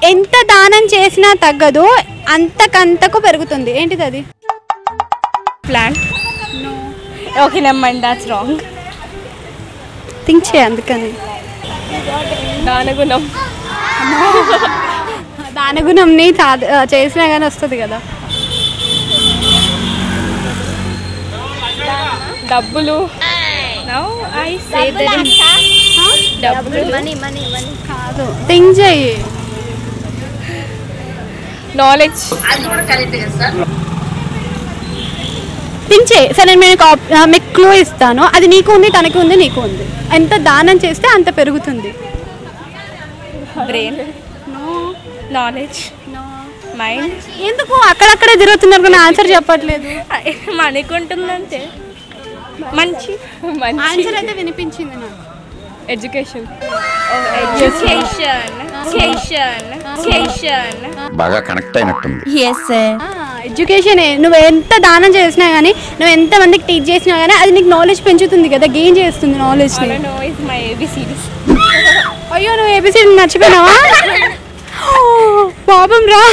ఎంత దానం చేసినా తగ్గదు, అంతకంతకు పెరుగుతుంది. ఏంటిది అది? ప్లాంట్. ఓకే నెమ్మది, దాట్స్ రాంగ్. థింక్ చేయి అందుకని. దానగుణం. దానగుణంని చేసినా కానీ వస్తుంది కదా. డబ్బులు. డబ్బులు. కాదు, థింక్ చేయి. నాలెడ్జ్. థింక్ చేయి. సరే మీకు క్లూ ఇస్తాను. అది నీకు ఉంది, తనకి ఉంది, నీకు ఉంది. ఎంత దానం చేస్తే అంత పెరుగుతుంది. బ్రెయిన్. నాలెడ్జ్. మైండ్. ఎందుకు అక్కడక్కడే తిరుగుతున్నారు కానీ ఆన్సర్ చెప్పట్లేదు? మనకుంటుందంటే మంచి ఆన్సర్ అయితే వినిపించింది నాకు. ఎడ్యుకేషన్. బాగా కనెక్ట్ అయినట్టుంది. ఎడ్యుకేషన్. నువ్వు ఎంత దానం చేసినా కానీ, నువ్వు ఎంత మందికి టీచ్ చేసినా కానీ అది నీకు నాలెడ్జ్ పెంచుతుంది కదా, గెయిన్ చేస్తుంది నాలెడ్జ్. అయ్యో, నువ్వు ఏబిసిడి మర్చిపోయినావా? పాపం రా.